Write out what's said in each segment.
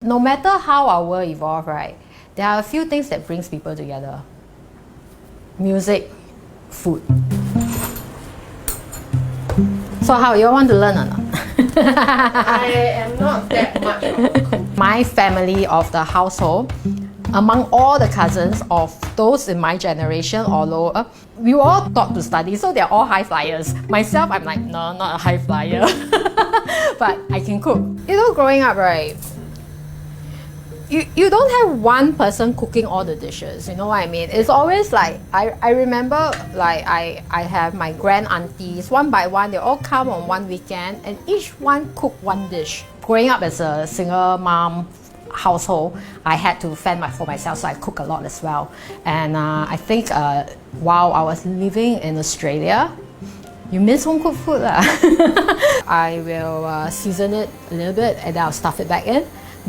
No matter how our world evolves, right, there are a few things that brings people together. Music, food. So how, you all want to learn or not? I am not that much of a cook. My family of the household, among all the cousins of those in my generation or lower, we were all taught to study, so they're all high flyers. Myself, I'm like, no, not a high flyer. But I can cook. You know, growing up, right, you don't have one person cooking all the dishes, you know what I mean? It's always like, I remember like I have my grand aunties, one by one, they all come on one weekend and each one cook one dish. Growing up as a single mom household, I had to fend for myself, so I cook a lot as well. And I think while I was living in Australia, you miss home cooked food. I will season it a little bit and then I'll stuff it back in.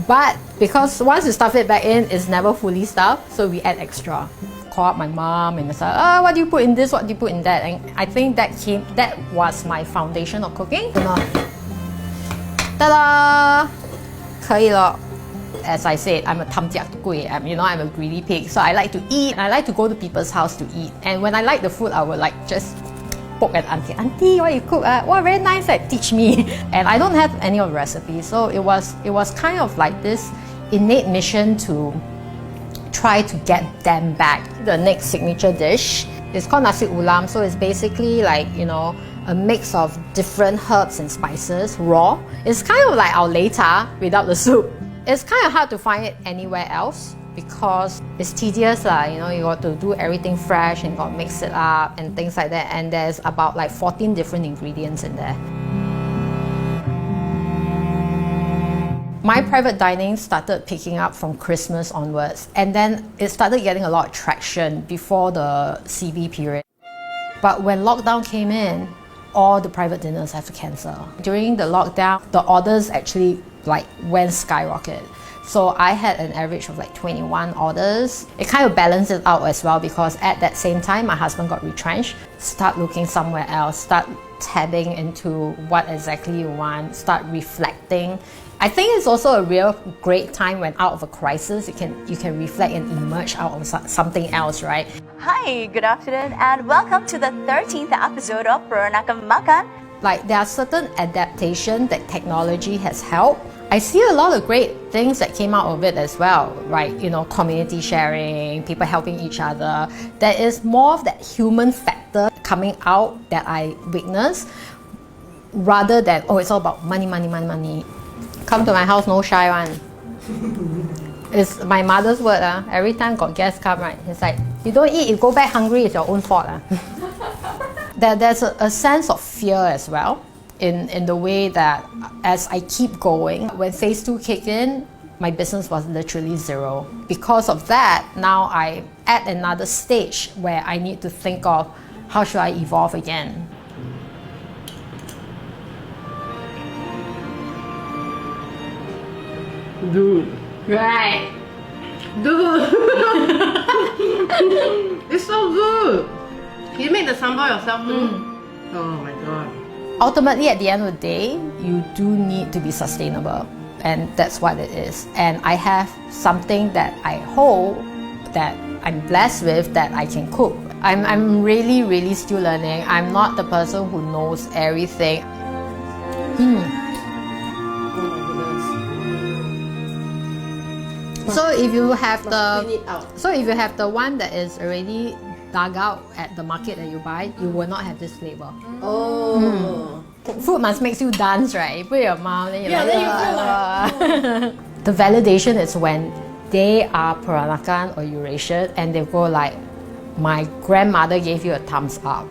But because once you stuff it back in, it's never fully stuffed, so we add extra. Call up my mom and say, oh, what do you put in this, what do you put in that? And I think that was my foundation of cooking. Ta-da! 可以了. As I said, I'm a I'm a greedy pig, so I like to eat. I like to go to people's house to eat. And when I like the food, I would like just poke at auntie, what you cook? Wow, very nice, teach me. And I don't have any of the recipes, so it was kind of like this innate mission to try to get them back. The next signature dish is called nasi ulam, so it's basically like, you know, a mix of different herbs and spices, raw. It's kind of like our leta without the soup. It's kind of hard to find it anywhere else because it's tedious, you know, you got to do everything fresh and you got to mix it up and things like that, and there's about like 14 different ingredients in there. My private dining started picking up from Christmas onwards, and then it started getting a lot of traction before the CV period. But when lockdown came in, all the private dinners have to cancel. During the lockdown, the orders actually like went skyrocket. So I had an average of like 21 orders. It kind of balanced it out as well because at that same time, my husband got retrenched. Start looking somewhere else, start tabbing into what exactly you want, start reflecting. I think it's also a real great time when out of a crisis, you can reflect and emerge out of something else, right? Hi, good afternoon and welcome to the 13th episode of Peranakan Makan. Like there are certain adaptations that technology has helped. I see a lot of great things that came out of it as well, right? You know, community sharing, people helping each other. There is more of that human factor coming out that I witness rather than, oh, it's all about money, money, money, money. Come to my house, no shy one. It's my mother's word. Every time got guests come, right? It's like, you don't eat, you go back hungry, it's your own fault. There's a sense of fear as well. In the way that as I keep going, when phase 2 kicked in, my business was literally zero. Because of that, now I'm at another stage where I need to think of how should I evolve again. Dude. Right. Dude. It's so good. You make the sambal yourself too? Oh my god. Ultimately, at the end of the day, you do need to be sustainable, and that's what it is. And I have something that I hope that I'm blessed with that I can cook. I'm really, really still learning. I'm not the person who knows everything. So if you have the one that is already dug out at the market that you buy, you will not have this flavor. Oh. Food must make you dance, right? You put your mouth, then Yeah, then you feel like, The validation is when they are Peranakan or Eurasian and they go like, my grandmother gave you a thumbs up.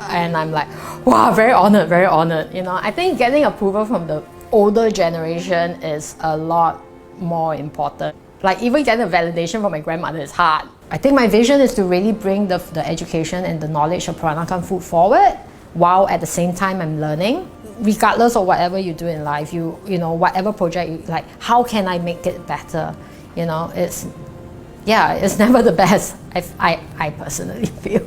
And I'm like, wow, very honored, very honored. You know, I think getting approval from the older generation is a lot more important. Like even getting a validation from my grandmother is hard. I think my vision is to really bring the education and the knowledge of Peranakan food forward while at the same time I'm learning. Regardless of whatever you do in life, you know, whatever project you like, how can I make it better? You know, it's never the best, I personally feel.